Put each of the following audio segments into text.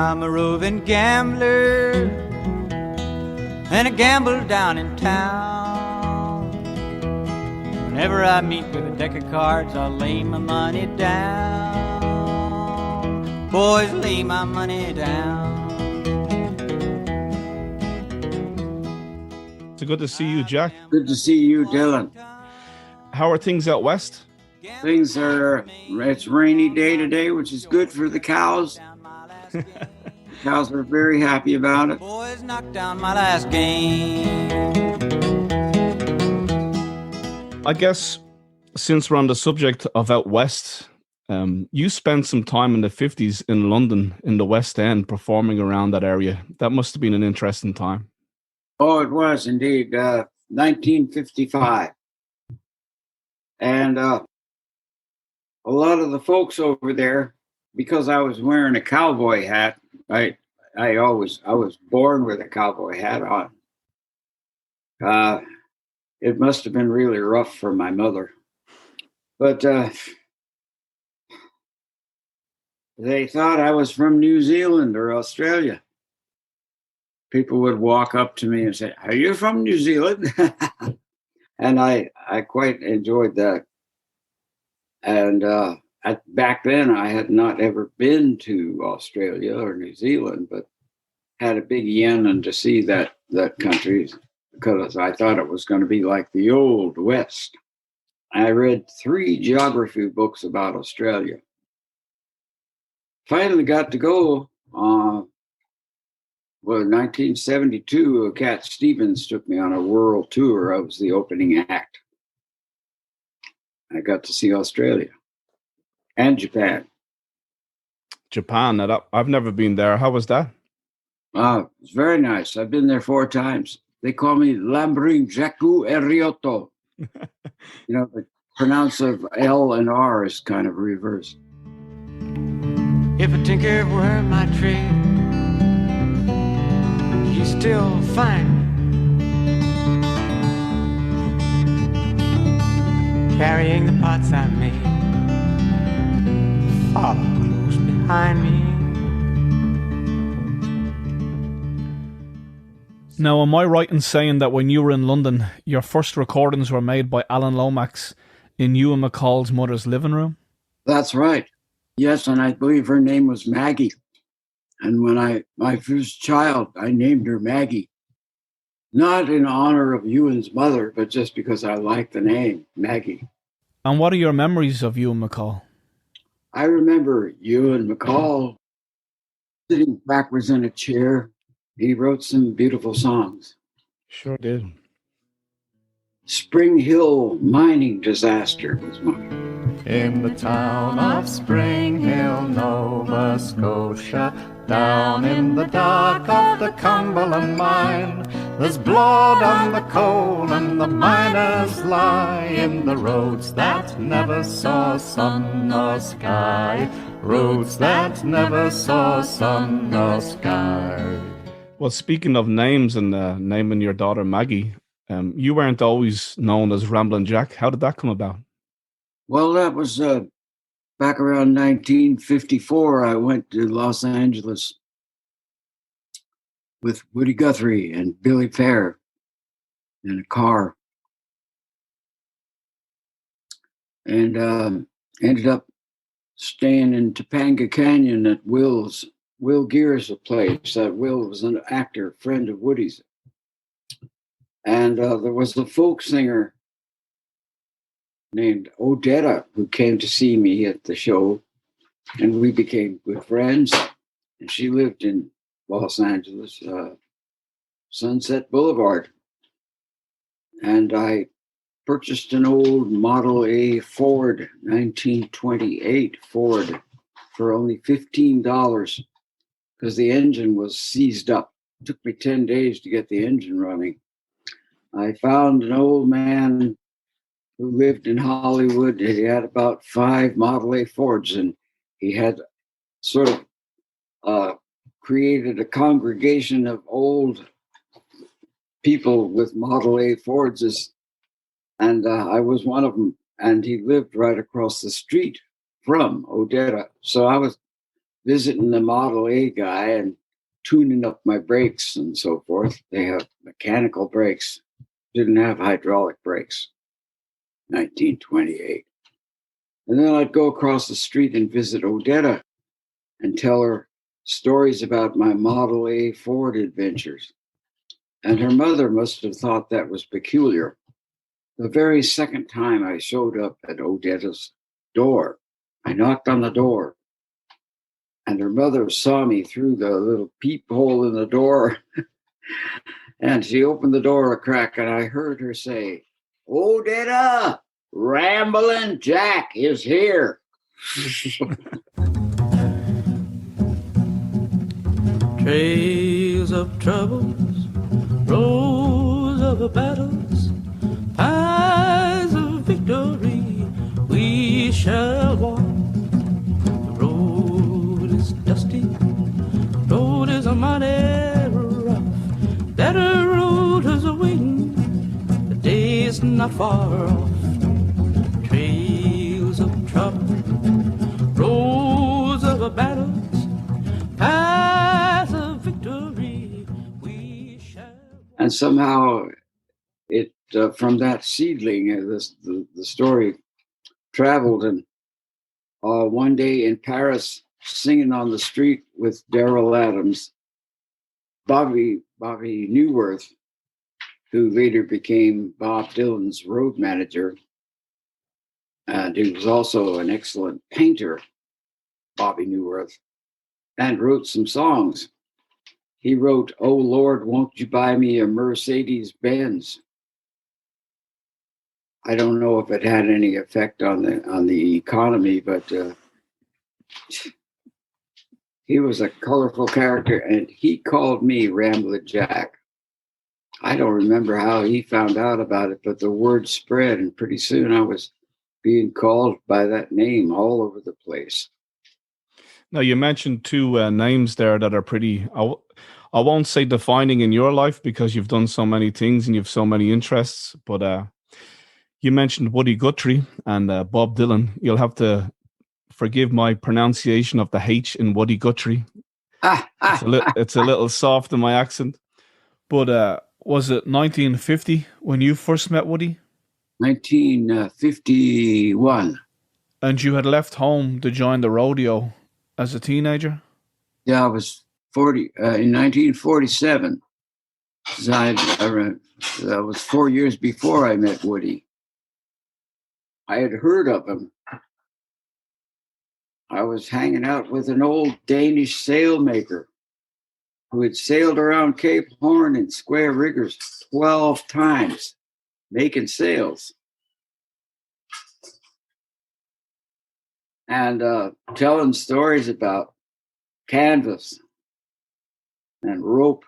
I'm a roving gambler, and I gamble down in town. Whenever I meet with a deck of cards, I'll lay my money down. Boys, lay my money down. It's good to see you, Jack. Good to see you, Dylan. How are things out west? Things are, it's a rainy day today, which is good for the cows. The cows are very happy about it. Boys knocked down my last game. I guess since we're on the subject of out west, you spent some time in the 50s in London, in the West End, performing around that area. That must have been an interesting time. Oh, it was indeed. 1955. And a lot of the folks over there, because I was wearing a cowboy hat, I was born with a cowboy hat on. It must have been really rough for my mother. But they thought I was from New Zealand or Australia. People would walk up to me and say, "Are you from New Zealand?" And I quite enjoyed that. And back then, I had not ever been to Australia or New Zealand, but had a big yearning to see that country because I thought it was going to be like the old West. I read 3 geography books about Australia. Finally got to go. Well, in 1972, Cat Stevens took me on a world tour. I was the opening act. I got to see Australia and Japan. Japan, I've never been there. How was that? It's very nice. I've been there 4 times. They call me Ramblin Jack Elliott. The pronounce of L and R is kind of reversed. If a tinker were my trade, he's still fine. Carrying the pots I made, follow close behind me. Now, am I right in saying that when you were in London, your first recordings were made by Alan Lomax in Ewan MacColl's mother's living room? That's right. Yes, and I believe her name was Maggie. And when my first child, I named her Maggie. Not in honor of Ewan's mother, but just because I like the name, Maggie. And what are your memories of Ewan MacColl? I remember Ewan MacColl sitting backwards in a chair. He wrote some beautiful songs. Sure did. Spring Hill mining disaster was one. In the town of Spring Hill, Nova Scotia, down in the dark of the Cumberland mine, there's blood on the coal and the miners lie in the roads that never saw sun nor sky, roads that never saw sun nor sky. Well, speaking of names and naming your daughter Maggie, you weren't always known as Ramblin Jack. How did that come about? Well, that was back around 1954. I went to Los Angeles with Woody Guthrie and Billy Fair in a car. And ended up staying in Topanga Canyon at Will Gear's place. Will was an actor, friend of Woody's. And there was a folk singer named Odetta who came to see me at the show. And we became good friends. And she lived in Los Angeles, Sunset Boulevard. And I purchased an old Model A Ford, 1928 Ford, for only $15 because the engine was seized up. It took me 10 days to get the engine running. I found an old man who lived in Hollywood. He had about 5 Model A Fords, and he had sort of created a congregation of old people with Model A Fords, and I was one of them. And he lived right across the street from Odetta. So I was visiting the Model A guy and tuning up my brakes and so forth. They have mechanical brakes, didn't have hydraulic brakes. 1928. And then I'd go across the street and visit Odetta and tell her stories about my Model A Ford adventures. And her mother must have thought that was peculiar. The very second time I showed up at Odetta's door, I knocked on the door, and her mother saw me through the little peephole in the door. And she opened the door a crack, and I heard her say, "Odetta, Ramblin Jack is here." Trails of troubles, roads of battles, paths of victory we shall walk. The road is dusty, the road is a mighty rough. That road is waiting, the day is not far off. Trails of trouble, roads of battles, paths of victory we shall. And somehow it, from that seedling, the story traveled. And one day in Paris, singing on the street with Darrell Adams, Bobby Newworth, who later became Bob Dylan's road manager, and he was also an excellent painter, Bobby Newworth, and wrote some songs. He wrote, "Oh Lord, won't you buy me a Mercedes Benz?" I don't know if it had any effect on the economy, but he was a colorful character, and he called me Ramblin Jack. I don't remember how he found out about it, but the word spread, and pretty soon I was being called by that name all over the place. Now, you mentioned two names there that are pretty, I won't say defining in your life because you've done so many things and you've so many interests, but you mentioned Woody Guthrie and Bob Dylan. You'll have to forgive my pronunciation of the H in Woody Guthrie. It's a little soft in my accent. But was it 1950 when you first met Woody? 1951. And you had left home to join the rodeo as a teenager? Yeah, I was 40 in 1947. That was 4 years before I met Woody. I had heard of him. I was hanging out with an old Danish sailmaker who had sailed around Cape Horn in square riggers 12 times, making sails. And telling stories about canvas and rope,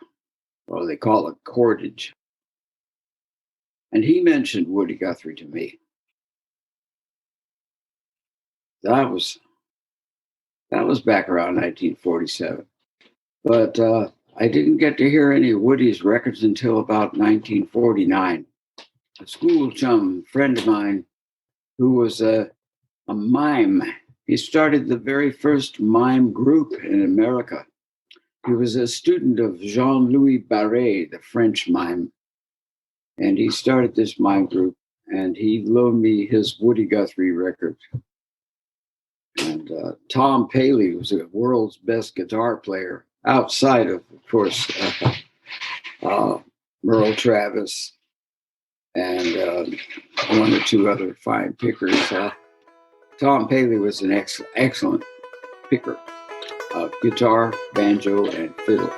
or they call it cordage. And he mentioned Woody Guthrie to me. That was back around 1947. But I didn't get to hear any of Woody's records until about 1949. A school chum friend of mine who was a mime. He started the very first mime group in America. He was a student of Jean-Louis Barré, the French mime. And he started this mime group, and he loaned me his Woody Guthrie record. And Tom Paley was the world's best guitar player, outside of course, Merle Travis and one or two other fine pickers. Tom Paley was an excellent picker of guitar, banjo, and fiddle.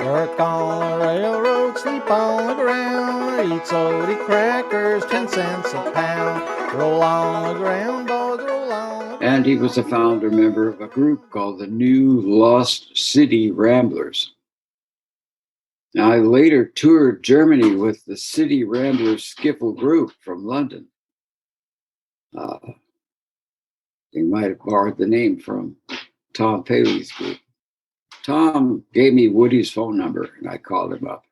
Work on the railroad, sleep on the ground, eat salty crackers, 10 cents a pound. Roll on the ground, boys, roll on. And he was a founder member of a group called the New Lost City Ramblers. Now, I later toured Germany with the City Ramblers skiffle group from London. They might have borrowed the name from Tom Paley's group. Tom gave me Woody's phone number, and I called him up.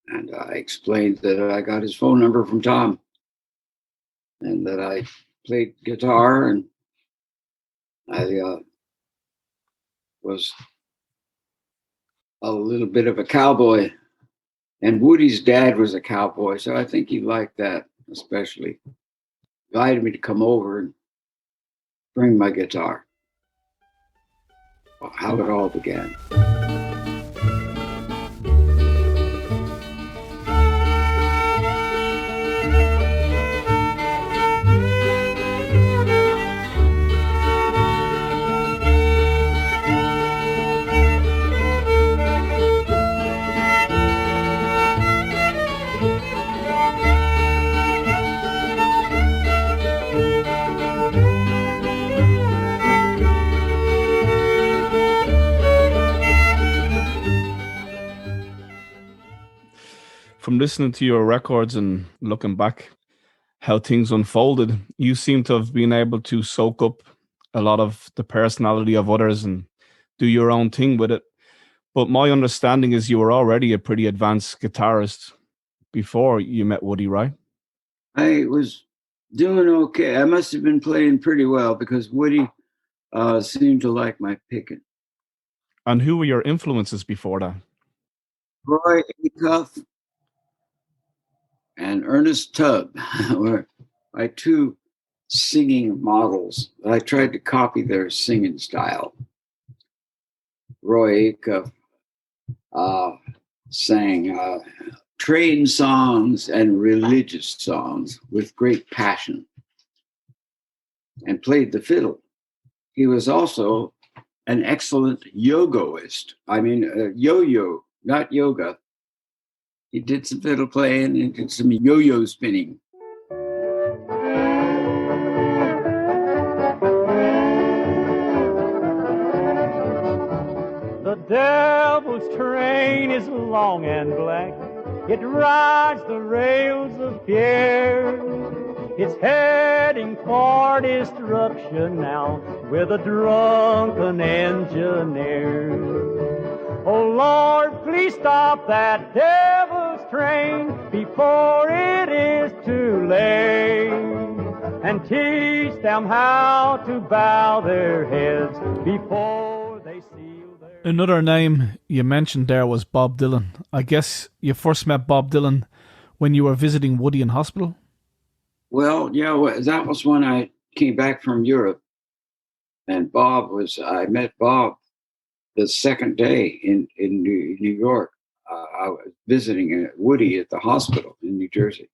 And I explained that I got his phone number from Tom and that I played guitar, and I was a little bit of a cowboy. And Woody's dad was a cowboy, so I think he liked that especially. Invited me to come over and bring my guitar. How it all began. From listening to your records and looking back how things unfolded, you seem to have been able to soak up a lot of the personality of others and do your own thing with it. But my understanding is you were already a pretty advanced guitarist before you met Woody, right? I was doing okay. I must have been playing pretty well because Woody seemed to like my picking. And who were your influences before that? Roy Acuff and Ernest Tubb were my two singing models. I tried to copy their singing style. Roy Acuff sang train songs and religious songs with great passion and played the fiddle. He was also an excellent yogoist. I mean, yo-yo, not yoga. He did some fiddle playing and did some yo-yo spinning. The devil's train is long and black. It rides the rails of fear. It's heading for destruction now with a drunken engineer. Oh Lord, please stop that devil's train before it is too late, and teach them how to bow their heads before they seal their... Another name you mentioned there was Bob Dylan. I guess you first met Bob Dylan when you were visiting Woody in hospital? Well, yeah, that was when I came back from Europe, and I met Bob the second day in New York. I was visiting Woody at the hospital in New Jersey.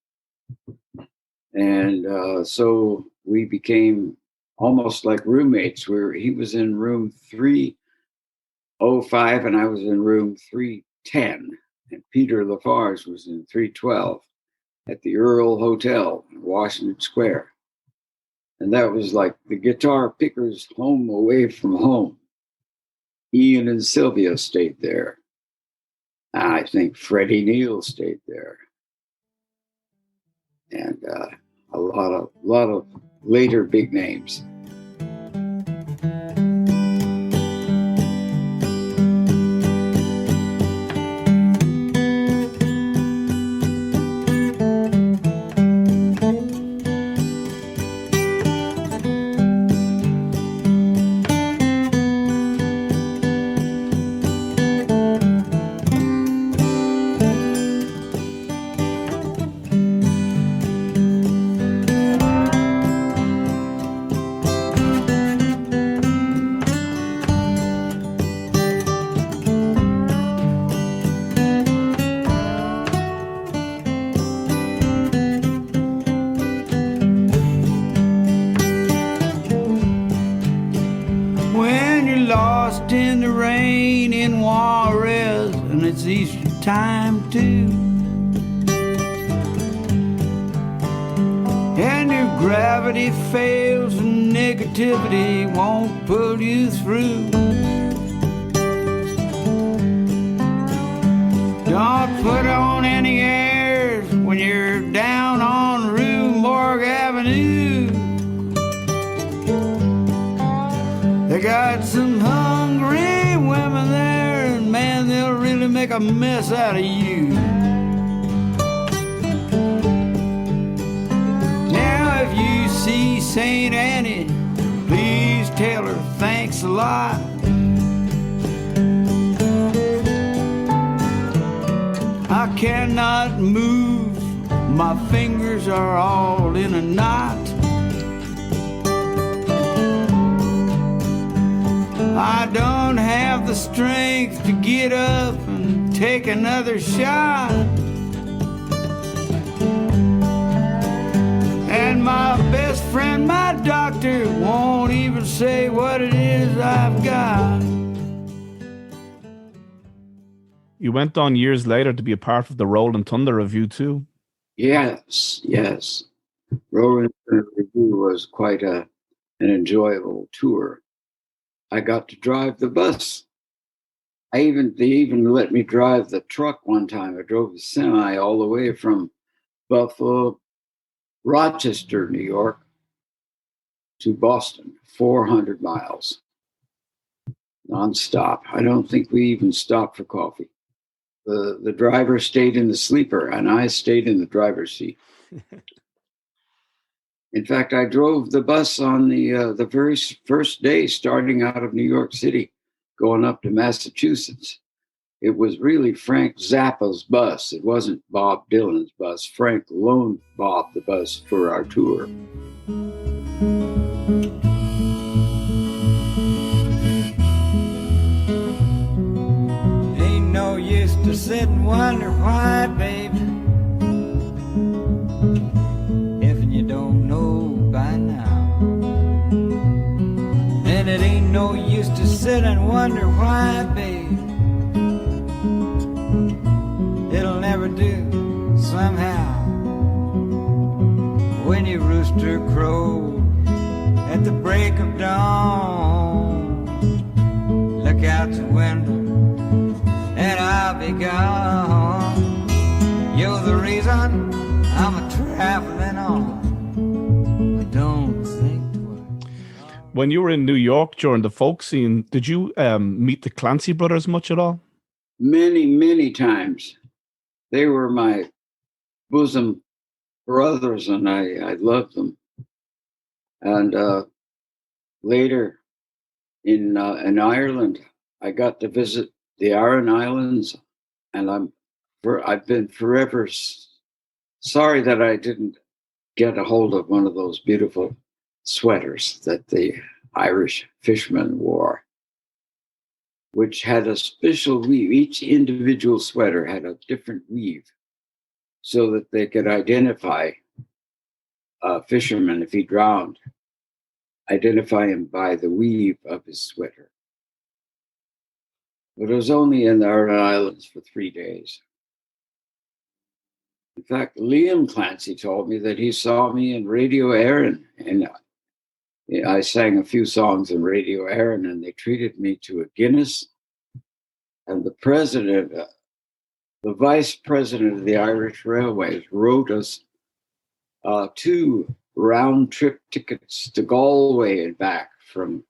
And so we became almost like roommates, where he was in room 305 and I was in room 310. And Peter Lafarge was in 312 at the Earl Hotel in Washington Square. And that was like the guitar picker's home away from home. Ian and Sylvia stayed there. I think Freddie Neal stayed there. And a lot of later big names. In the rain in Juarez, and it's Easter time too. And your gravity fails and negativity won't pull you through. Don't put on any airs when you're down on Rumborg Avenue. They got some hungry women there, and man, they'll really make a mess out of you. see St. Annie, please tell her thanks a lot. I cannot move, my fingers are all in a knot. I don't have the strength to get up and take another shot. And my best friend, my doctor, won't even say what it is I've got. You went on years later to be a part of the Rolling Thunder Review too. Yes, yes. Rolling Thunder Review was quite an enjoyable tour. I got to drive the bus. They even let me drive the truck one time. I drove the semi all the way from Buffalo, Rochester, New York, to Boston, 400 miles, nonstop. I don't think we even stopped for coffee. The driver stayed in the sleeper, and I stayed in the driver's seat. In fact, I drove the bus on the very first day, starting out of New York City, going up to Massachusetts. It was really Frank Zappa's bus. It wasn't Bob Dylan's bus. Frank loaned Bob the bus for our tour. Ain't no use to sit and wonder why, baby, if you don't know by now. And it ain't no use to sit and wonder why, baby, it'll never do somehow. When your rooster crows at the break of dawn, look out the window and I'll be gone. You're the reason I'm a-traveling on, but don't think twice. When you were in New York during the folk scene, did you meet the Clancy Brothers much at all? Many, many times. They were my bosom brothers, and I loved them. And later in Ireland, I got to visit the Aran Islands, and I've been forever sorry that I didn't get a hold of one of those beautiful sweaters that the Irish fishermen wore, which had a special weave. Each individual sweater had a different weave so that they could identify a fisherman if he drowned, identify him by the weave of his sweater. But it was only in the Aran Islands for 3 days. In fact, Liam Clancy told me that he saw me in Radio Erin, and I sang a few songs in Radio Erin, and they treated me to a Guinness. And the vice president of the Irish Railways wrote us 2 round-trip tickets to Galway and back, from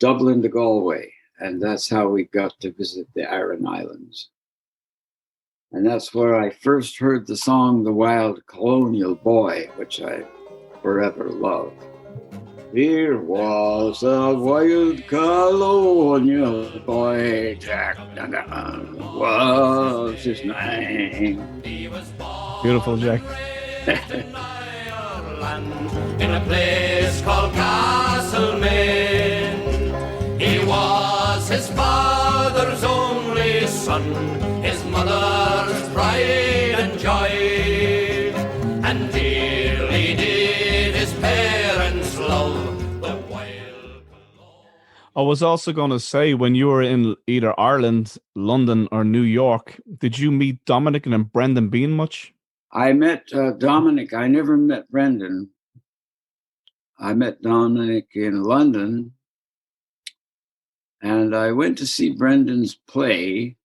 Dublin to Galway. And that's how we got to visit the Aran Islands. And that's where I first heard the song The Wild Colonial Boy, which I forever love. Here was a wild colonial boy, Jack Dunn was his name. Beautiful, Jack. In a place called Castlemaine. He was his father's only son, his mother's pride and joy, and dearly did his parents love the wild. I was also going to say, when you were in either Ireland, London, or New York, did you meet Dominic and Brendan Behan much? I met Dominic. I never met Brendan. I met Dominic in London, and I went to see Brendan's play,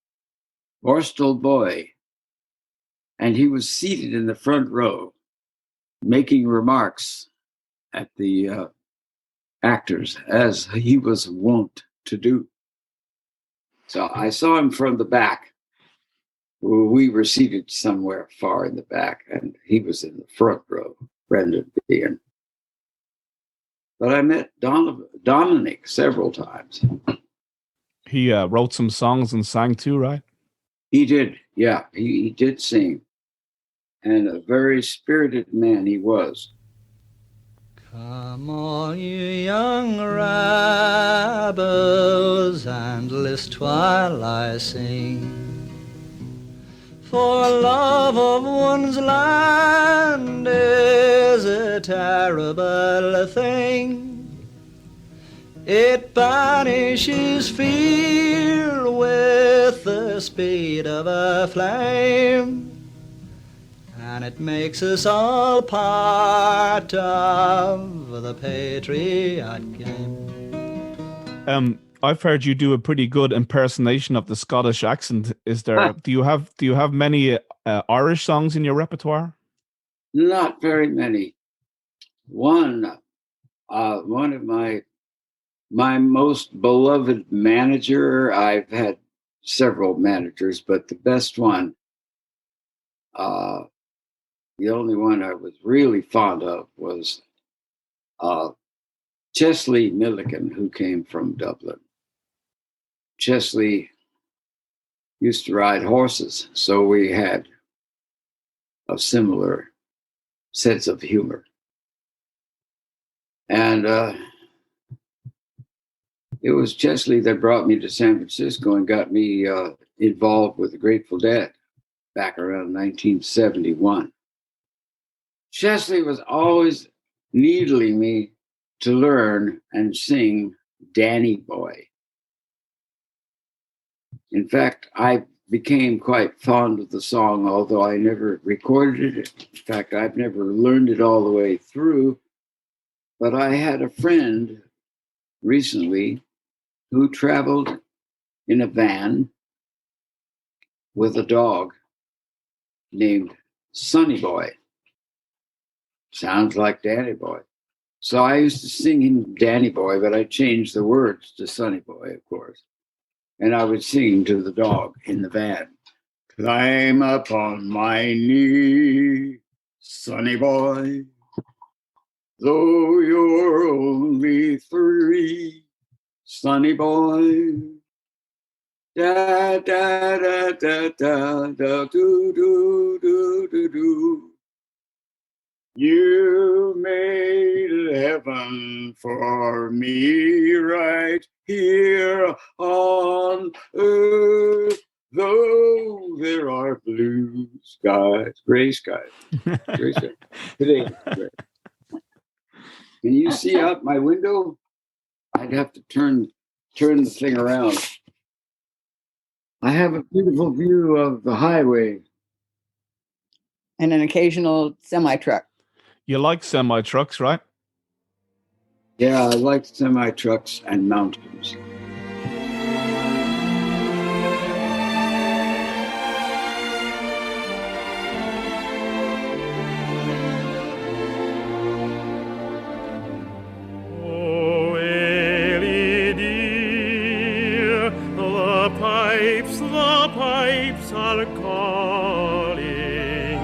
Borstal Boy, and he was seated in the front row, making remarks at the actors, as he was wont to do. So I saw him from the back. We were seated somewhere far in the back, and he was in the front row, Brendan Behan. But I met Dominic several times. He wrote some songs and sang too, right? He did, yeah, he did sing. And a very spirited man he was. Come all you young rebels and list while I sing. For love of one's land is a terrible thing. It banishes fear with the speed of a flame. And it makes us all part of the patriot game. I've heard you do a pretty good impersonation of the Scottish accent. Is there? Do you have many Irish songs in your repertoire? Not very many. One of my most beloved manager. I've had several managers, but the best one. The only one I was really fond of was Chesley Milliken, who came from Dublin. Chesley used to ride horses, so we had a similar sense of humor. And it was Chesley that brought me to San Francisco and got me involved with the Grateful Dead back around 1971. Chesley was always needling me to learn and sing Danny Boy. In fact, I became quite fond of the song, although I never recorded it. In fact, I've never learned it all the way through. But I had a friend recently who traveled in a van with a dog named Sonny Boy. Sounds like Danny Boy. So I used to sing him Danny Boy, but I changed the words to Sonny Boy, of course. And I would sing to the dog in the van. Climb up on my knee, Sonny Boy, though you're only 3, Sonny Boy. Da da da da da da do do do do do. You made heaven for me right here on earth, though there are blue skies, gray skies, gray skies. Today, gray. Can you see out my window? I'd have to turn the thing around. I have a beautiful view of the highway. And an occasional semi-truck. You like semi-trucks, right? Yeah, I like semi-trucks and mountains. Oh, Ellie dear, the pipes are calling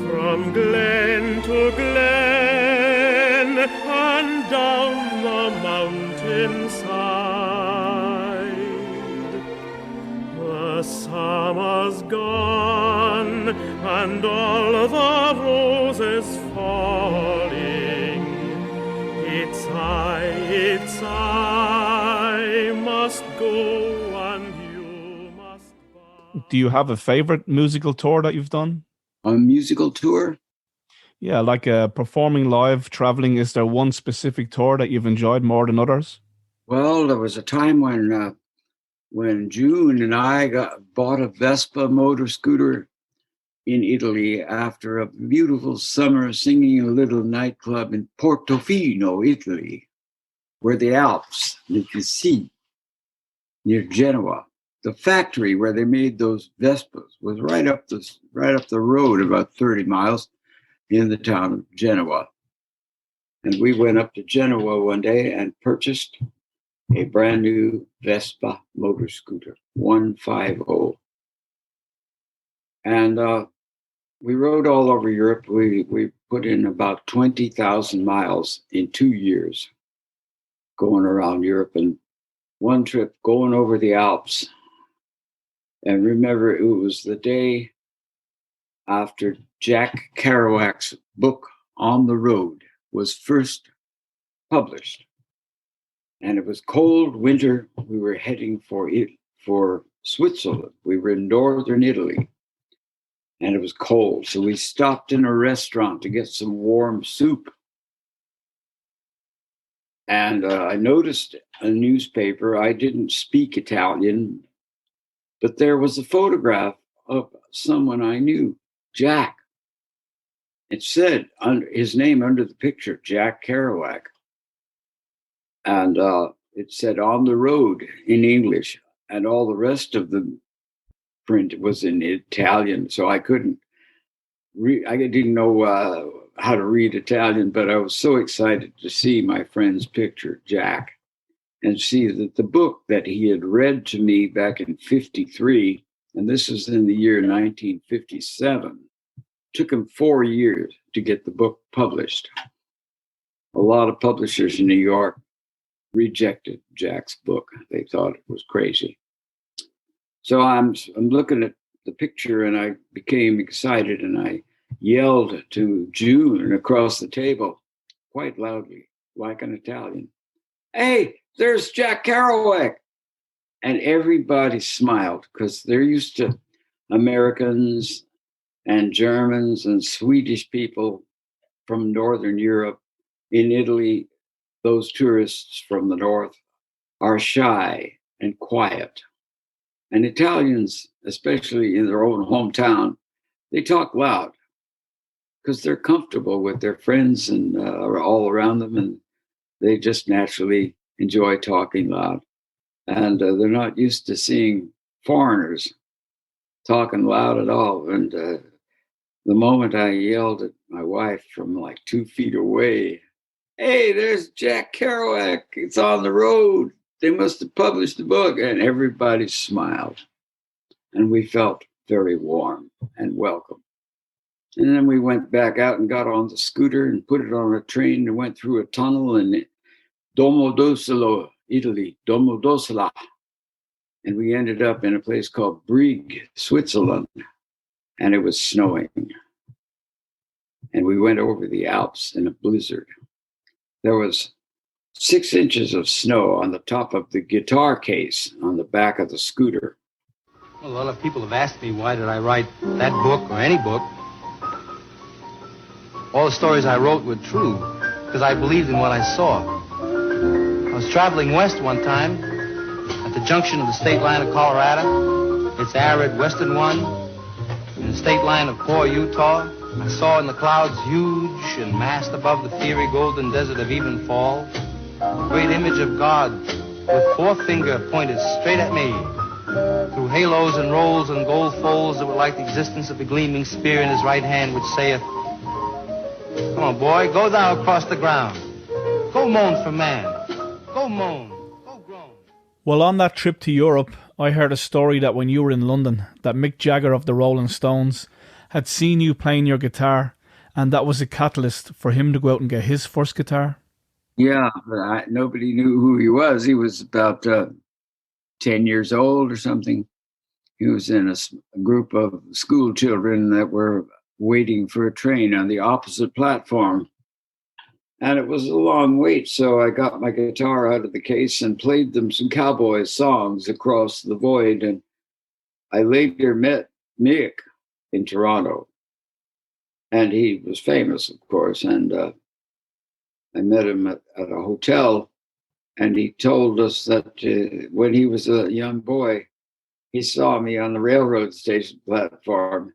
from glen to glen and down the mountainside. The summer's gone and all the roses falling. It's I must go and you must buy. Do you have a favorite musical tour that you've done? A musical tour? Yeah, like performing live, traveling. Is there one specific tour that you've enjoyed more than others? Well, there was a time when June and I bought a Vespa motor scooter in Italy after a beautiful summer singing in a little nightclub in Portofino, Italy, where the Alps, you can see, near Genoa. The factory where they made those Vespas was right up the road, about 30 miles, in the town of Genoa. And we went up to Genoa one day and purchased a brand new Vespa motor scooter, 150. And we rode all over Europe. We put in about 20,000 miles in 2 years, going around Europe, and one trip going over the Alps. And remember, it was the day after Jack Kerouac's book On the Road was first published. And it was cold winter. We were heading for Switzerland. We were in northern Italy. And it was cold. So we stopped in a restaurant to get some warm soup. And I noticed a newspaper. I didn't speak Italian, but there was a photograph of someone I knew, Jack. It said his name under the picture, Jack Kerouac. And it said On the Road in English. And all the rest of the print was in Italian. So I couldn't read. I didn't know how to read Italian, but I was so excited to see my friend's picture, Jack, and see that the book that he had read to me back in 1953, and this was in the year 1957, took him 4 years to get the book published. A lot of publishers in New York rejected Jack's book. They thought it was crazy. So I'm looking at the picture, and I became excited, and I yelled to June across the table quite loudly, like an Italian, "Hey, there's Jack Kerouac." And everybody smiled, because they're used to Americans and Germans and Swedish people from Northern Europe. In Italy, those tourists from the north are shy and quiet. And Italians, especially in their own hometown, they talk loud because they're comfortable with their friends and are all around them, and they just naturally enjoy talking loud. And they're not used to seeing foreigners talking loud at all. And the moment I yelled at my wife from like 2 feet away, "Hey, there's Jack Kerouac. It's on the road. They must have published the book." And everybody smiled. And we felt very warm and welcome. And then we went back out and got on the scooter and put it on a train and went through a tunnel in Domodossola, Italy, Domodossola. And we ended up in a place called Brig, Switzerland. And it was snowing. And we went over the Alps in a blizzard. There was 6 inches of snow on the top of the guitar case on the back of the scooter. Well, a lot of people have asked me why did I write that book or any book. All the stories I wrote were true because I believed in what I saw. I was traveling west one time at the junction of the state line of Colorado, its arid western one, and the state line of poor Utah. I saw in the clouds, huge and massed above the fiery golden desert of Evenfall, a great image of God with forefinger pointed straight at me, through halos and rolls and gold folds that were like the existence of the gleaming spear in his right hand, which saith, "Come on, boy, go thou across the ground. Go moan for man. Go moan. Go groan." Well, on that trip to Europe, I heard a story that when you were in London, that Mick Jagger of the Rolling Stones had seen you playing your guitar, and that was a catalyst for him to go out and get his first guitar. Yeah, but nobody knew who he was. He was about 10 years old or something. He was in a group of school children that were waiting for a train on the opposite platform. And it was a long wait, so I got my guitar out of the case and played them some cowboy songs across the void. And I later met Mick in Toronto. And he was famous, of course. And I met him at a hotel. And he told us that when he was a young boy, he saw me on the railroad station platform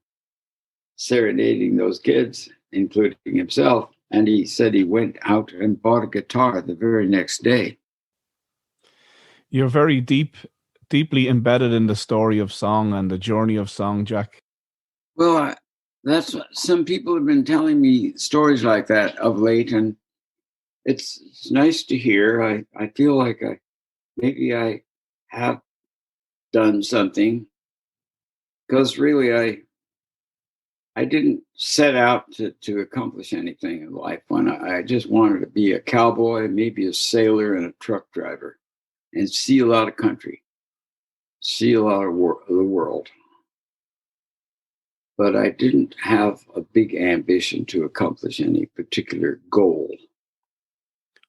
serenading those kids, including himself. And he said he went out and bought a guitar the very next day. You're very deeply embedded in the story of song and the journey of song, Jack. Well, that's what some people have been telling me stories like that of late, and it's nice to hear. I feel like maybe I have done something, because really I didn't set out to accomplish anything in life. When I just wanted to be a cowboy, maybe a sailor and a truck driver, and see a lot of country, see a lot of the world. But I didn't have a big ambition to accomplish any particular goal.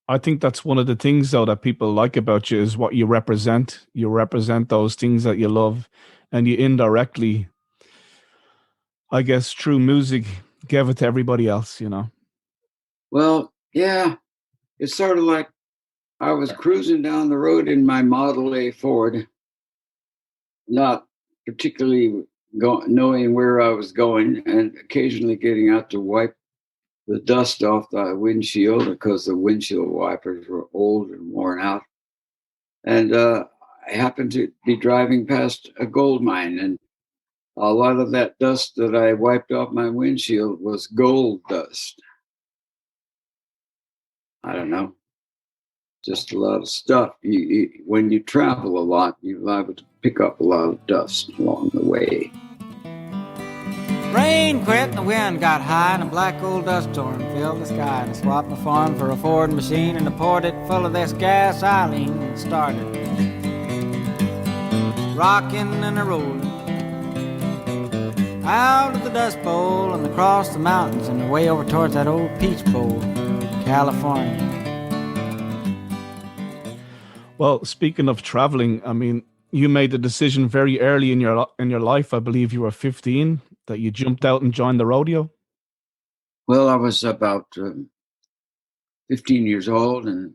I think that's one of the things, though, that people like about you is what you represent. You represent those things that you love, and you indirectly, I guess, through music, give it to everybody else, you know? Well, yeah, it's sort of like I was cruising down the road in my Model A Ford, not particularly knowing where I was going, and occasionally getting out to wipe the dust off the windshield because the windshield wipers were old and worn out. And I happened to be driving past a gold mine, and a lot of that dust that I wiped off my windshield was gold dust. I don't know, just a lot of stuff. When you travel a lot, you're liable to pick up a lot of dust along the way. Rain quit and the wind got high and a black old dust storm filled the sky. And I swapped my farm for a Ford machine and I poured it full of this gasoline and started rocking and a rolling out of the Dust Bowl and across the mountains and away over towards that old Peach Bowl, California. Well, speaking of traveling, I mean, you made the decision very early in your life. I believe you were 15 that you jumped out and joined the rodeo. Well, I was about 15 years old, and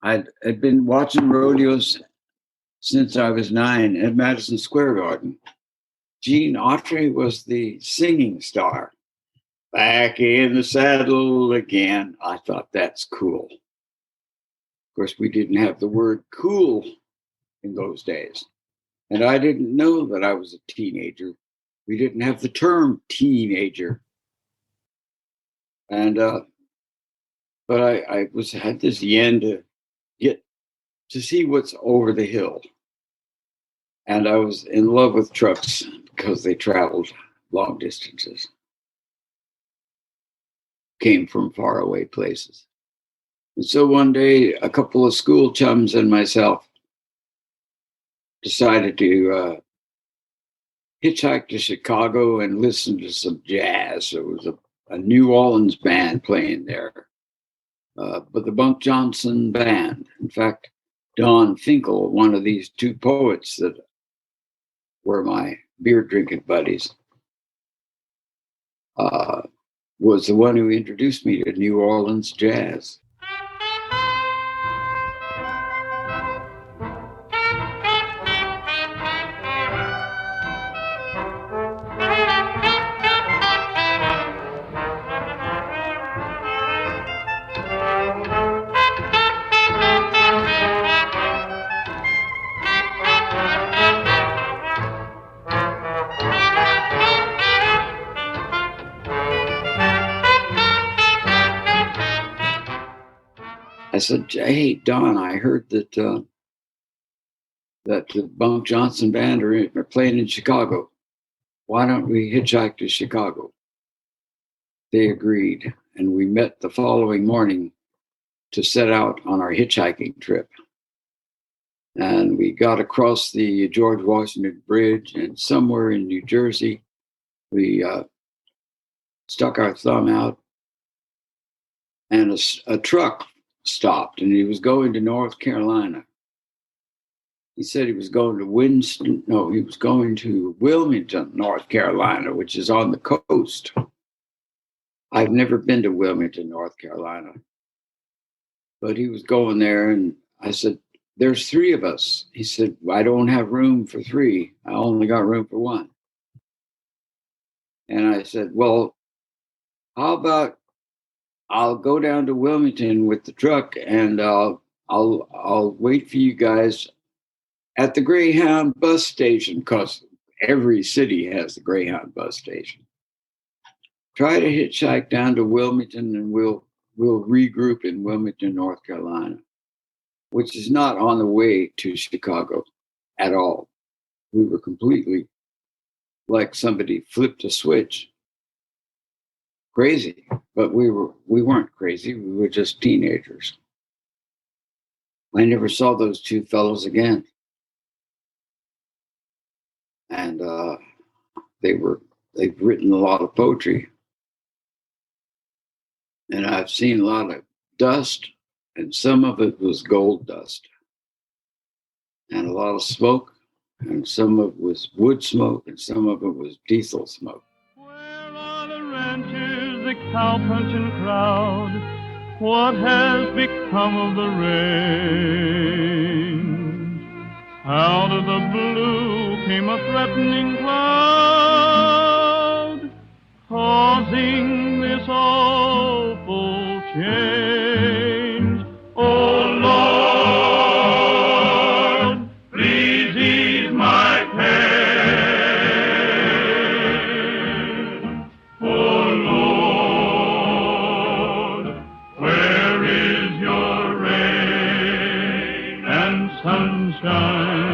I'd been watching rodeos since I was 9 at Madison Square Garden. Gene Autry was the singing star. Back in the saddle again. I thought that's cool. Of course, we didn't have the word cool in those days. And I didn't know that I was a teenager. We didn't have the term teenager. And, but I had this yen to get to see what's over the hill. And I was in love with trucks because they traveled long distances. Came from faraway places. And so one day, a couple of school chums and myself decided to hitchhike to Chicago and listen to some jazz. There was a New Orleans band playing there, but the Bunk Johnson Band. In fact, Don Finkel, one of these two poets that were my beer drinking buddies, was the one who introduced me to New Orleans jazz. I said, "Hey, Don, I heard that the Bunk Johnson Band are playing in Chicago. Why don't we hitchhike to Chicago?" They agreed, and we met the following morning to set out on our hitchhiking trip. And we got across the George Washington Bridge, and somewhere in New Jersey, we stuck our thumb out, and a truck stopped, and he was going to North Carolina. He said he was going to he was going to Wilmington, North Carolina, which is on the coast. I've never been to Wilmington, North Carolina, but he was going there, and I said, "There's 3 of us." He said, "I don't have room for 3. I only got room for 1. And I said, "Well, how about I'll go down to Wilmington with the truck, and I'll wait for you guys at the Greyhound bus station, because every city has the Greyhound bus station. Try to hitchhike down to Wilmington, and we'll regroup in Wilmington, North Carolina," which is not on the way to Chicago at all. We were completely like somebody flipped a switch. crazy, but we weren't crazy. We were just teenagers. I never saw those two fellows again. And they've written a lot of poetry. And I've seen a lot of dust, and some of it was gold dust. And a lot of smoke, and some of it was wood smoke, and some of it was diesel smoke. Where are the ranches, the cow-punching crowd? What has become of the range? Out of the blue came a threatening cloud, causing this awful change. Oh Lord, please ease my pain. Oh Lord, where is your rain and sunshine?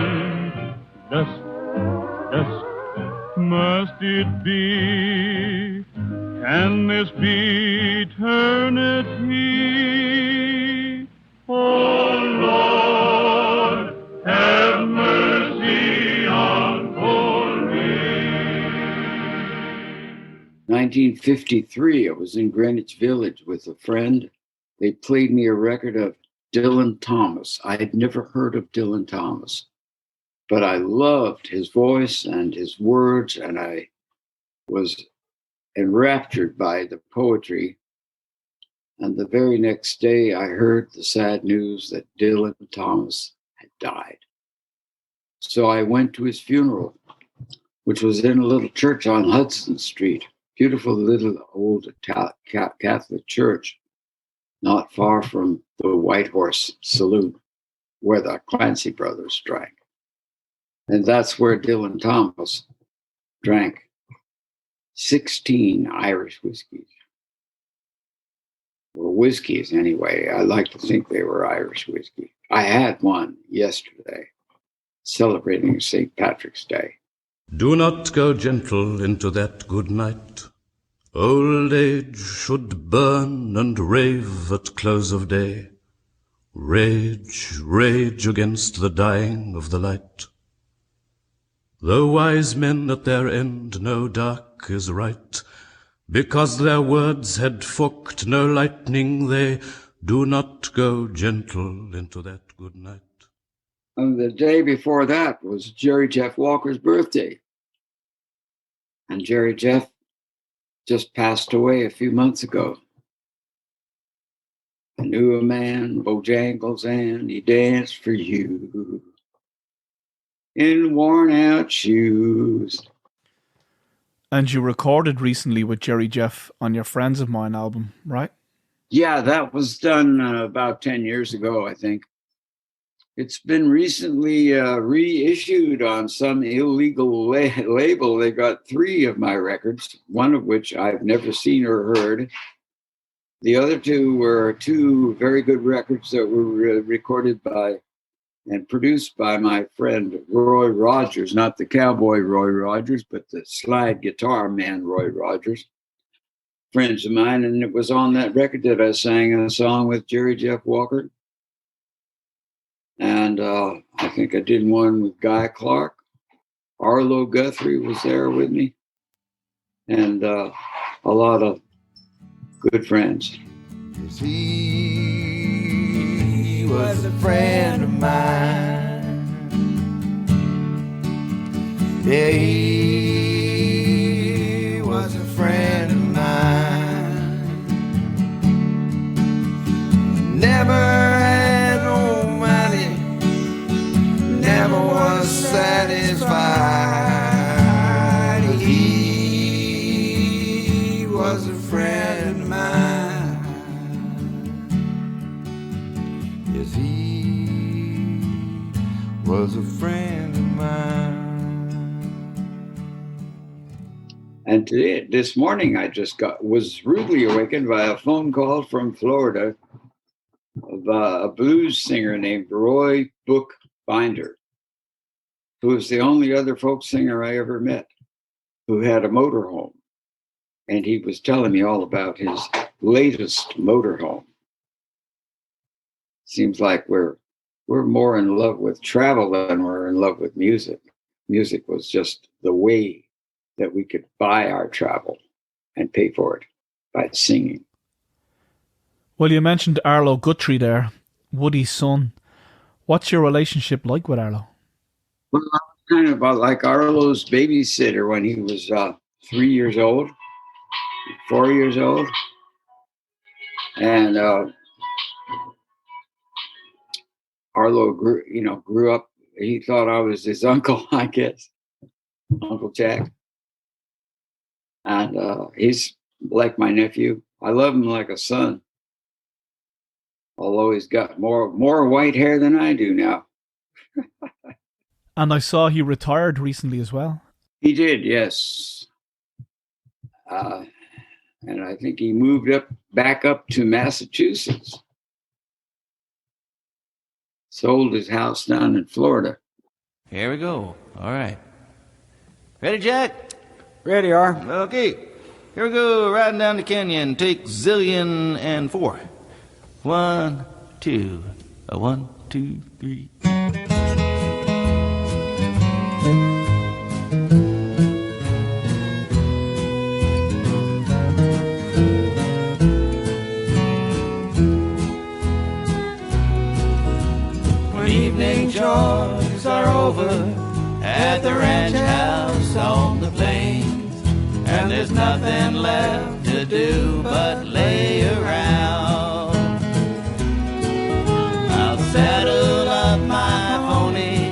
Dust, dust, must it be? Can this be eternity? Oh Lord, have mercy on poor me. 1953, I was in Greenwich Village with a friend. They played me a record of Dylan Thomas. I had never heard of Dylan Thomas, but I loved his voice and his words, and I was enraptured by the poetry. And the very next day, I heard the sad news that Dylan Thomas had died. So I went to his funeral, which was in a little church on Hudson Street, beautiful little old Catholic church, not far from the White Horse Saloon, where the Clancy Brothers drank. And that's where Dylan Thomas drank 16 Irish whiskeys. Or whiskeys anyway. I like to think they were Irish whiskey. I had one yesterday, celebrating St. Patrick's Day. Do not go gentle into that good night. Old age should burn and rave at close of day. Rage, rage against the dying of the light. Though wise men at their end know dark is right, because their words had forked no lightning, they do not go gentle into that good night. And the day before that was Jerry Jeff Walker's birthday. And Jerry Jeff just passed away a few months ago. I knew a man, Bojangles, and he danced for you in worn out shoes. And you recorded recently with Jerry Jeff on your Friends of Mine album, right? Yeah, that was done about 10 years ago, I think. It's been recently reissued on some illegal label. They got 3 of my records, one of which I've never seen or heard. The other 2 were 2 very good records that were recorded by and produced by my friend Roy Rogers, not the cowboy Roy Rogers, but the slide guitar man Roy Rogers, friends of mine. And it was on that record that I sang a song with Jerry Jeff Walker. And I think I did one with Guy Clark. Arlo Guthrie was there with me. And a lot of good friends. He was a friend of mine. Yeah, he was a friend of mine. Never had no money, never was satisfied. He was a friend of mine. Yes, he was a friend of mine. And today, this morning, I just was rudely awakened by a phone call from Florida of a blues singer named Roy Bookbinder, who was the only other folk singer I ever met who had a motorhome. and he was telling me all about his latest motorhome. Seems like we're more in love with travel than we're in love with music. Music was just the way that we could buy our travel and pay for it by singing. Well, you mentioned Arlo Guthrie there, Woody's son. What's your relationship like with Arlo? Well, I'm kind of like Arlo's babysitter when he was 3 years old, 4 years old. And Arlo grew up. He thought I was his uncle, I guess, Uncle Jack. And he's like my nephew. I love him like a son. Although he's got more white hair than I do now. And I saw he retired recently as well. He did, yes. And I think he moved back up to Massachusetts. Sold his house down in Florida. Here we go. All right. Ready, Jack? Ready, R. Okay. Here we go. Riding down the canyon. Take zillion and 4. 1, 2. 1, 2, 3. When evening chores are over at the ranch house on the plains, and there's nothing left to do but lay around, I'll saddle up my pony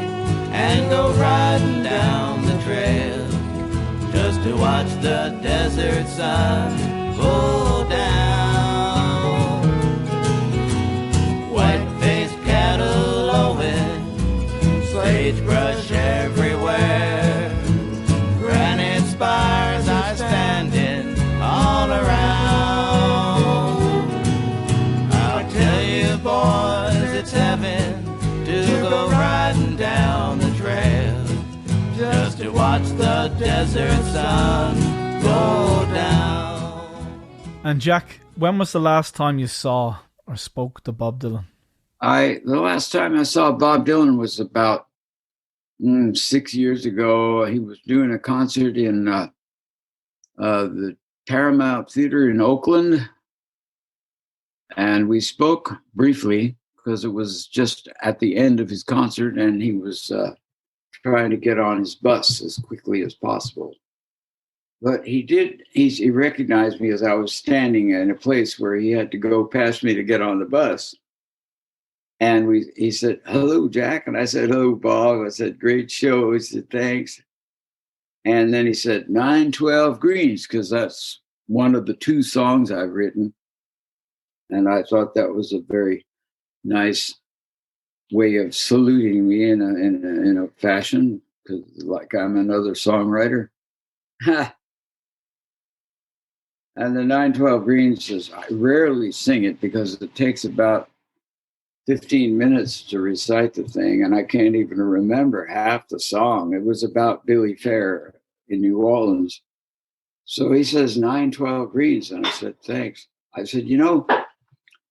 and go riding down the trail just to watch the desert sun go down. White-faced cattle lowing, sagebrush everywhere, granite spires are standing all around. I'll tell you, boys, it's heaven to go riding down the trail just to watch the desert sun go down. And Jack, when was the last time you saw or spoke to Bob Dylan? The last time I saw Bob Dylan was about 6 years ago. He was doing a concert in the Paramount Theater in Oakland. And we spoke briefly because it was just at the end of his concert and he was trying to get on his bus as quickly as possible. But he recognized me as I was standing in a place where he had to go past me to get on the bus. And he said, "Hello, Jack." And I said, "Hello, Bob." I said, "Great show." He said, "Thanks." And then he said, 912 Greens, because that's one of the 2 songs I've written. And I thought that was a very nice way of saluting me in a fashion, because like I'm another songwriter. And the 912 Greens is, I rarely sing it because it takes about 15 minutes to recite the thing, and I can't even remember half the song. It was about Billy Fair in New Orleans. So he says 912 Greens, and I said, "Thanks." I said,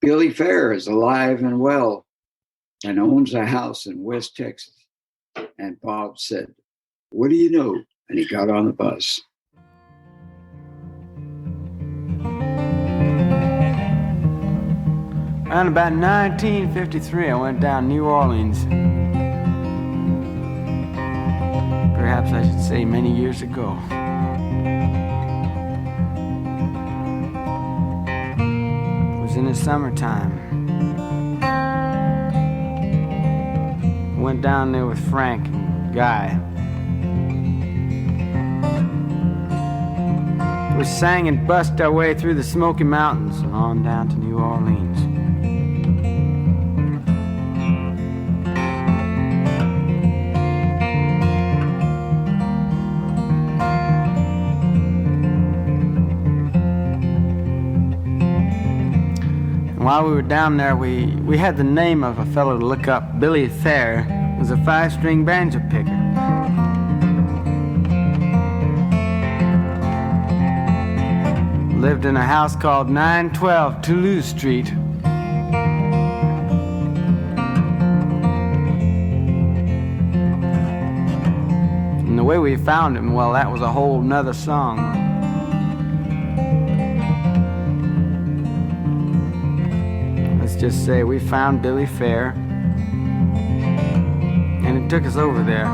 Billy Fair is alive and well and owns a house in West Texas. And Bob said, "What do you know?" And he got on the bus. Around about 1953, I went down New Orleans. Perhaps I should say many years ago. It was in the summertime. I went down there with Frank and Guy. We sang and busked our way through the Smoky Mountains and on down to New Orleans. While we were down there, we had the name of a fellow to look up. Billy Thayer was a 5-string banjo picker. lived in a house called 912 Toulouse Street. And the way we found him, well, that was a whole nother song. Let's just say we found Billy Fair, and it took us over there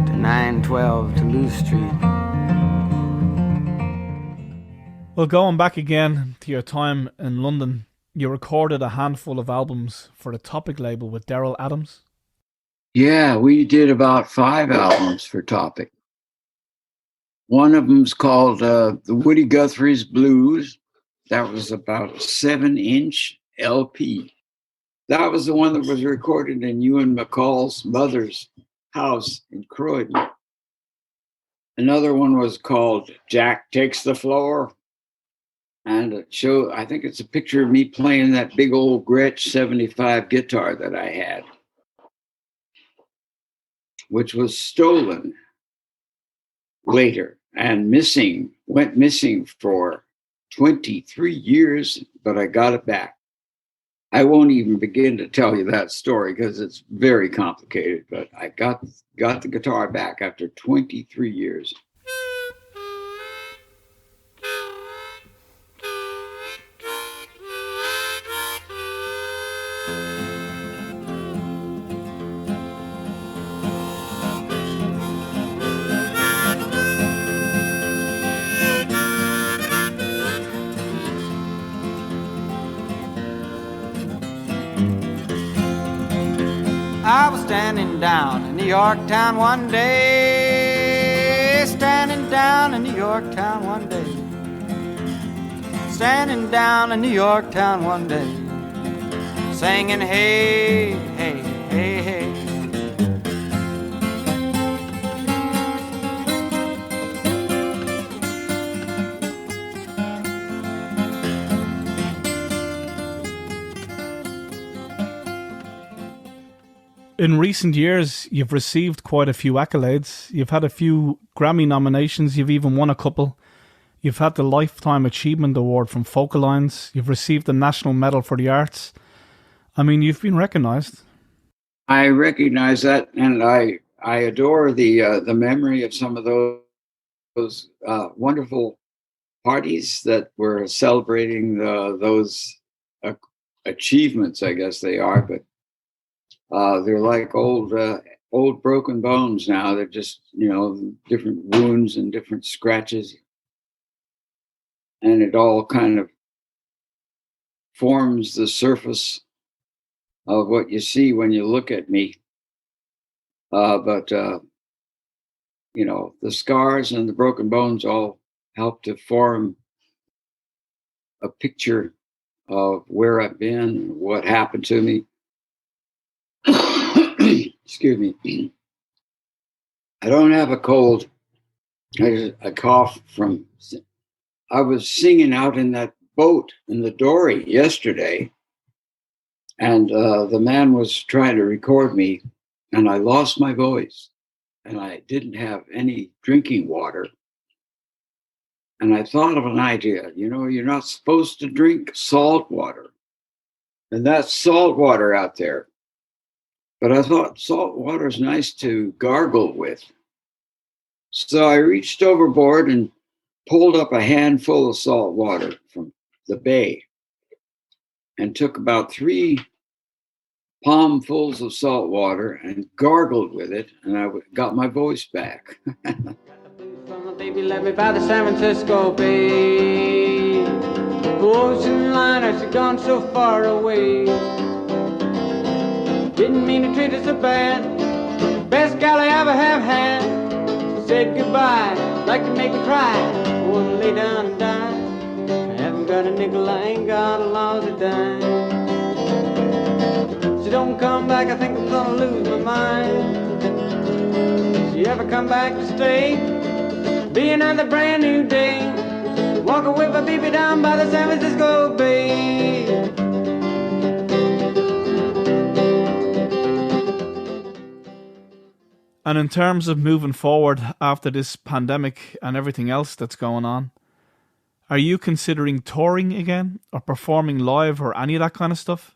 to 912 Toulouse Street. Well, going back again to your time in London, you recorded a handful of albums for the Topic label with Daryl Adams. Yeah, we did about 5 albums for Topic. One of them's called the Woody Guthrie's Blues. That was about a 7-inch LP. That was the one that was recorded in Ewan MacColl's mother's house in Croydon. Another one was called Jack Takes the Floor. And it showed, I think it's a picture of me playing that big old Gretsch 75 guitar that I had, which was stolen later and went missing for 23 years, but I got it back. I won't even begin to tell you that story because it's very complicated, but I got the guitar back after 23 years. I was standing down in New York town one day, standing down in New York town one day, standing down in New York town one day, singing hey, hey, hey, hey. In recent years, you've received quite a few accolades. You've had a few Grammy nominations. You've even won a couple. You've had the Lifetime Achievement Award from Focal Lines. You've received the National Medal for the Arts. I mean, you've been recognised. I recognize that, and I adore the memory of some of those wonderful parties that were celebrating those achievements, I guess they are, but they're like old broken bones now. They're just, different wounds and different scratches. And it all kind of forms the surface of what you see when you look at me. But the scars and the broken bones all help to form a picture of where I've been and what happened to me. Excuse me. I don't have a cold. I cough from. I was singing out in that boat in the dory yesterday, and the man was trying to record me, and I lost my voice, and I didn't have any drinking water. And I thought of an idea. You're not supposed to drink salt water, and that's salt water out there. But I thought salt water is nice to gargle with. So I reached overboard and pulled up a handful of salt water from the bay and took about 3 palmfuls of salt water and gargled with it, and I got my voice back. Baby, let me by the San Francisco Bay. The ocean liners have gone so far away. Didn't mean to treat her so bad. Best gal I ever have had. She said goodbye, like to make me cry. I wanna lay down and die. I haven't got a nickel, I ain't got a lousy dime. She don't come back, I think I'm gonna lose my mind. If she ever come back to stay, be another brand new day. Walk away with my baby down by the San Francisco Bay. And in terms of moving forward after this pandemic and everything else that's going on, Are you considering touring again or performing live or any of that kind of stuff?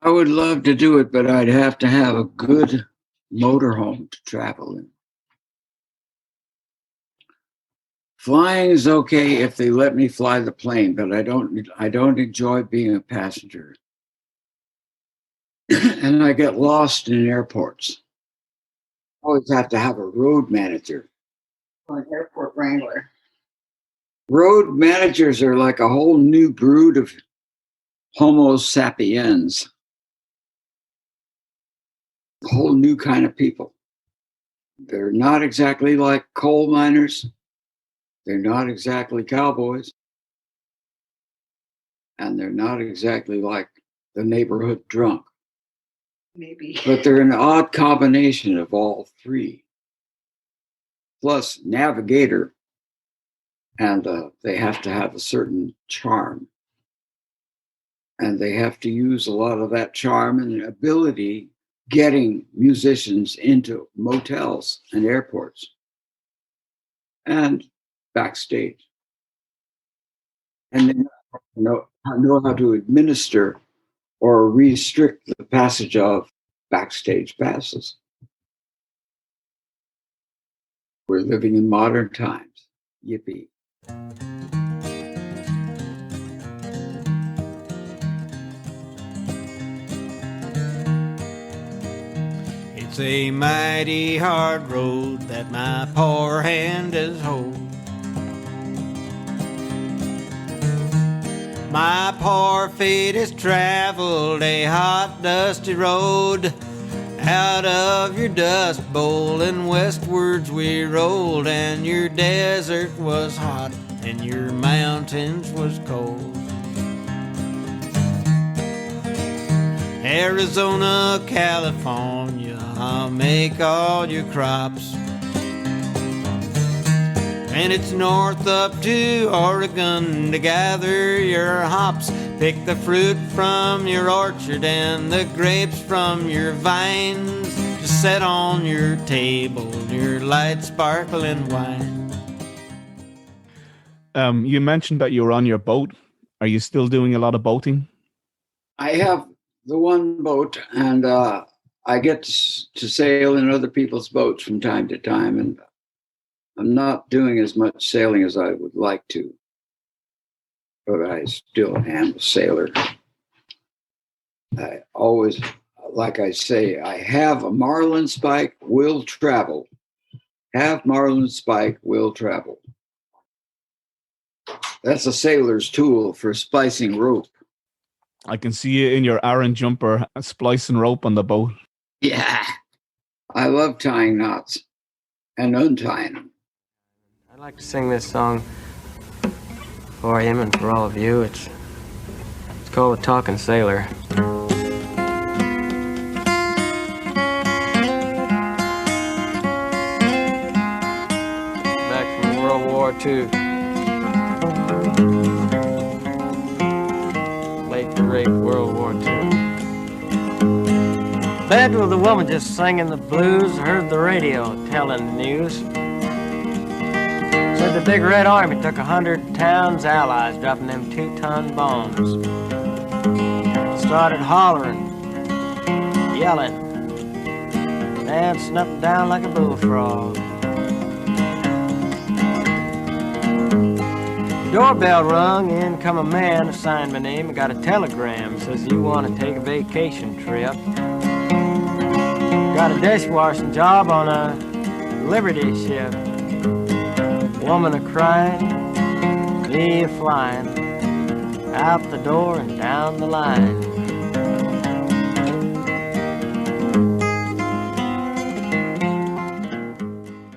I would love to do it, but I'd have to have a good motorhome to travel in. Flying is okay if they let me fly the plane, but I don't enjoy being a passenger. And I get lost in airports. Always have to have a road manager. Or an airport wrangler. Road managers are like a whole new brood of Homo sapiens. A whole new kind of people. They're not exactly like coal miners. They're not exactly cowboys. And they're not exactly like the neighborhood drunk. Maybe. But they're an odd combination of all three. Plus, navigator. And they have to have a certain charm. And they have to use a lot of that charm and ability getting musicians into motels and airports and backstage. And they know how to administer or restrict the passage of backstage passes. We're living in modern times. Yippee. It's a mighty hard road that my poor hand has hold. My poor feet has traveled a hot, dusty road. Out of your dust bowl and westwards we rolled, and your desert was hot and your mountains was cold. Arizona, California, I'll make all your crops. And it's north up to Oregon to gather your hops. Pick the fruit from your orchard and the grapes from your vines to set on your table your light sparkling wine. You mentioned that you were on your boat. Are you still doing a lot of boating? I have the one boat, and I get to sail in other people's boats from time to time, and I'm not doing as much sailing as I would like to, but I still am a sailor. I always, like I say, I have a marlin spike, will travel. Have marlin spike, will travel. That's a sailor's tool for splicing rope. I can see you in your Aaron jumper splicing rope on the boat. Yeah. I love tying knots and untying them. I'd like to sing this song for him and for all of you. It's called The Talking Sailor. Back from World War II. Late great World War II. Bed with a woman just singing the blues. Heard the radio telling the news. Said the big Red Army took 100 towns, allies, dropping them 2-ton bombs. Started hollering, yelling, dancing up and down like a bullfrog. The doorbell rung, in come a man, assigned my name, and got a telegram. Says you want to take a vacation trip. Got a dishwashing job on a Liberty ship. Woman a-crying, me a-flying, out the door and down the line.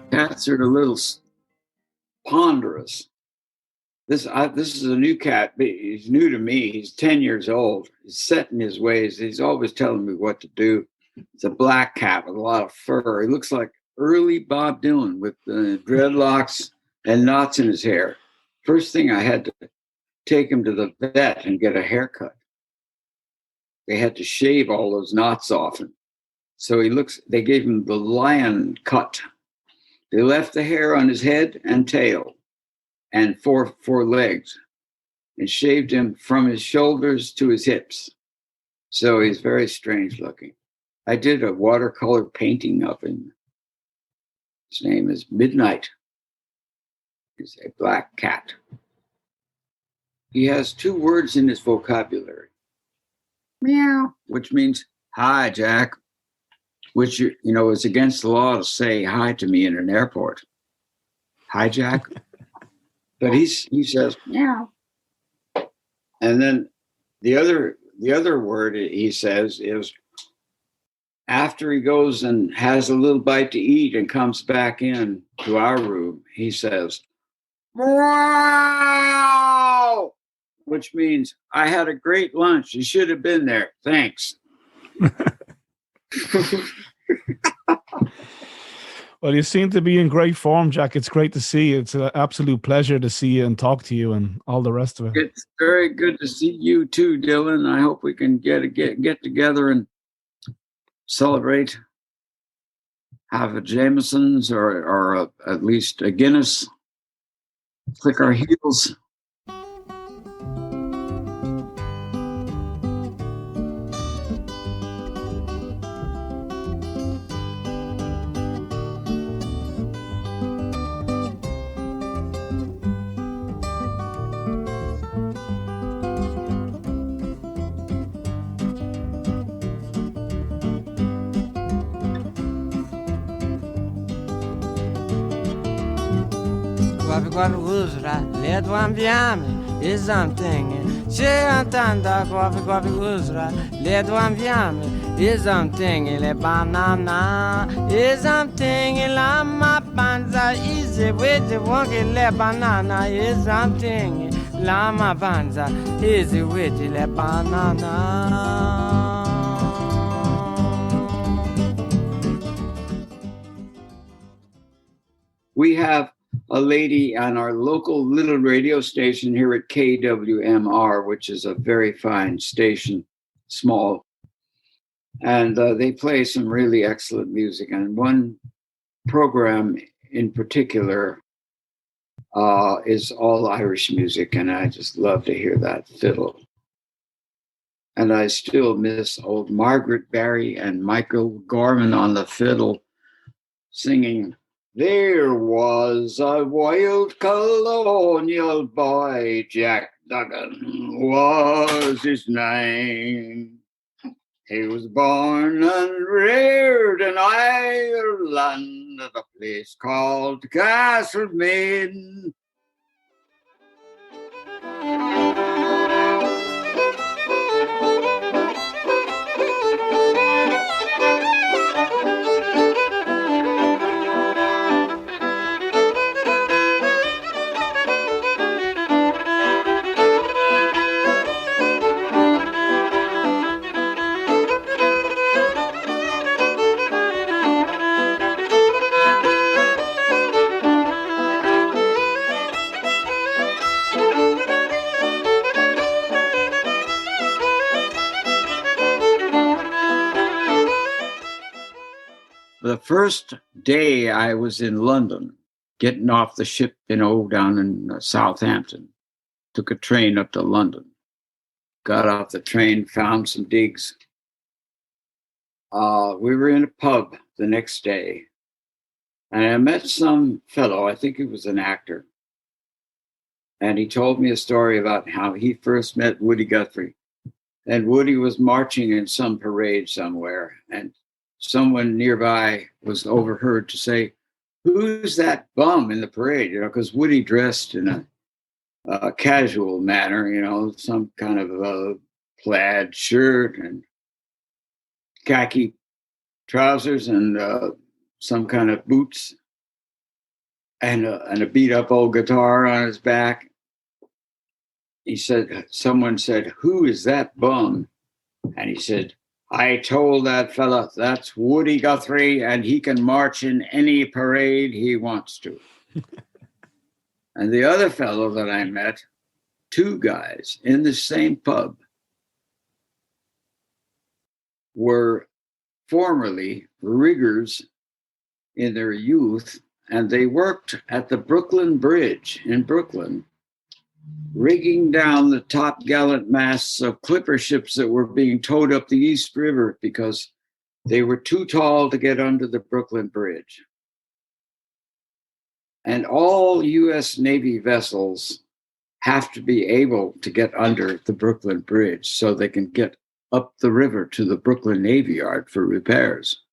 Cats are a little ponderous. This is a new cat. He's new to me. He's 10 years old. He's set in his ways. He's always telling me what to do. It's a black cat with a lot of fur. He looks like early Bob Dylan with dreadlocks and knots in his hair. First thing, I had to take him to the vet and get a haircut. They had to shave all those knots off him. So they gave him the lion cut. They left the hair on his head and tail. and four legs, and shaved him from his shoulders to his hips. So he's very strange looking. I did a watercolor painting of him. His name is Midnight. He's a black cat. He has 2 words in his vocabulary. Meow, which means hi, Jack, which, you know, is against the law to say hi to me in an airport. Hi, Jack. But he says meow. And then the other word he says is, after he goes and has a little bite to eat and comes back in to our room, he says, wow, which means I had a great lunch. You should have been there. Thanks. Well, you seem to be in great form, Jack. It's great to see you. It's an absolute pleasure to see you and talk to you and all the rest of it. It's very good to see you too, Dylan. I hope we can get together and celebrate, have a Jameson's or at least a Guinness, click our heels. Quando usa ledo ambiame is something she antanda quando usa ledo ambiame is something le banana is something la mapanza is with the one le banana is something la mapanza is with the banana. We have a lady on our local little radio station here at KWMR, which is a very fine station, small. And they play some really excellent music. And one program in particular is all Irish music. And I just love to hear that fiddle. And I still miss old Magaret Barry and Michael Gorman on the fiddle singing, "There was a wild colonial boy, Jack Duggan was his name. He was born and reared in Ireland at a place called Castlemaine. The first day I was in London, getting off the ship, down in Southampton, took a train up to London, got off the train, found some digs. We were in a pub the next day, and I met some fellow, I think he was an actor, and he told me a story about how he first met Woody Guthrie. And Woody was marching in some parade somewhere, and someone nearby was overheard to say, "Who's that bum in the parade?" Because Woody dressed in a casual manner, some kind of a plaid shirt and khaki trousers and some kind of boots and a beat up old guitar on his back. Someone said, "Who is that bum?" And he said, "I told that fella that's Woody Guthrie, and he can march in any parade he wants to." And the other fellow that I met, 2 guys in the same pub, were formerly riggers in their youth, and they worked at the Brooklyn Bridge in Brooklyn, rigging down the top gallant masts of clipper ships that were being towed up the East River because they were too tall to get under the Brooklyn Bridge. And all U.S. Navy vessels have to be able to get under the Brooklyn Bridge so they can get up the river to the Brooklyn Navy Yard for repairs.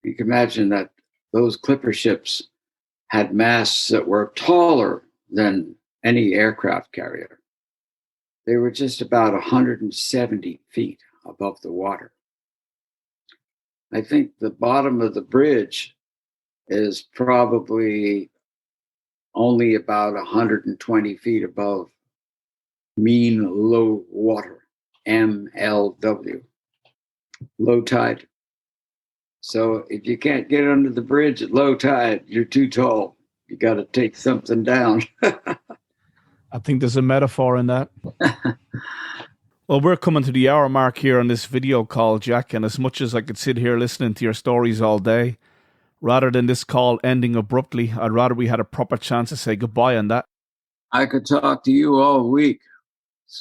You can imagine that those clipper ships had masts that were taller than any aircraft carrier. They were just about 170 feet above the water. I think the bottom of the bridge is probably only about 120 feet above mean low water, MLW, low tide. So if you can't get under the bridge at low tide, you're too tall. You got to take something down. I think there's a metaphor in that. Well, we're coming to the hour mark here on this video call, Jack, and as much as I could sit here listening to your stories all day, rather than this call ending abruptly, I'd rather we had a proper chance to say goodbye on that. I could talk to you all week.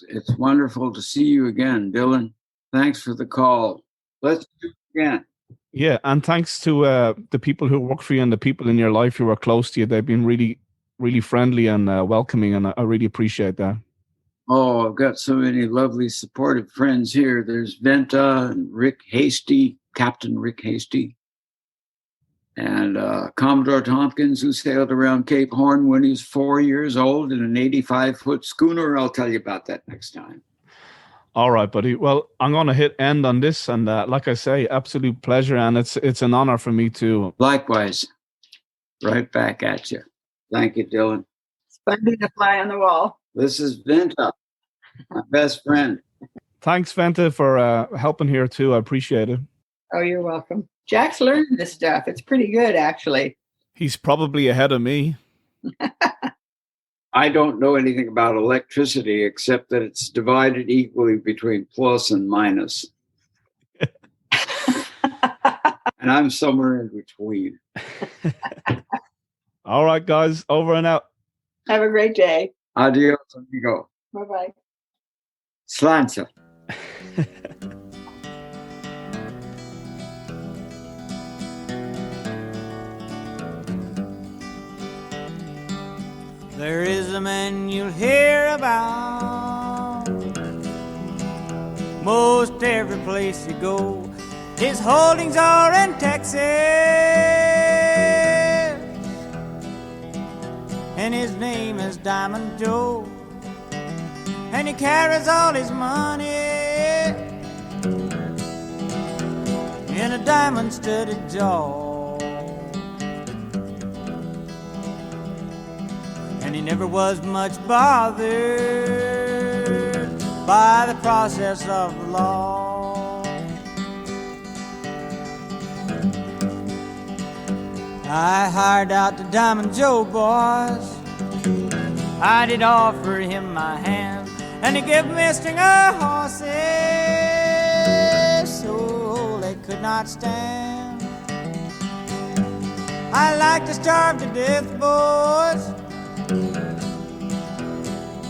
It's wonderful to see you again, Dylan. Thanks for the call. Let's do it again. Yeah, and thanks to the people who work for you and the people in your life who are close to you. They've been really, really friendly and welcoming, and I really appreciate that. Oh, I've got so many lovely, supportive friends here. There's Venta and Rick Hasty, Captain Rick Hasty, and Commodore Tompkins, who sailed around Cape Horn when he was 4 years old in an 85-foot schooner. I'll tell you about that next time. All right, buddy. Well, I'm going to hit end on this, and like I say, absolute pleasure, and it's an honor for me too. Likewise. Right back at you. Thank you, Dylan. It's fun being a fly on the wall. This is Venta, my best friend. Thanks, Venta, for helping here too. I appreciate it. Oh, you're welcome. Jack's learned this stuff. It's pretty good, actually. He's probably ahead of me. I don't know anything about electricity except that it's divided equally between plus and minus. And I'm somewhere in between. All right, guys, over and out. Have a great day. Adios, amigo. Bye-bye. Slanza. There is a man you'll hear about most every place you go. His holdings are in Texas, and his name is Diamond Joe, and he carries all his money in a diamond-studded jaw. And he never was much bothered by the process of the law. I hired out to Diamond Joe, boys. I did offer him my hand, and he gave me a string of horses so they could not stand. I like to starve to death, boys.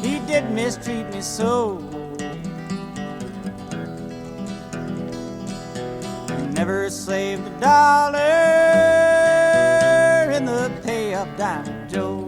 He did mistreat me so. Never saved a dollar in the pay of Diamond Joe.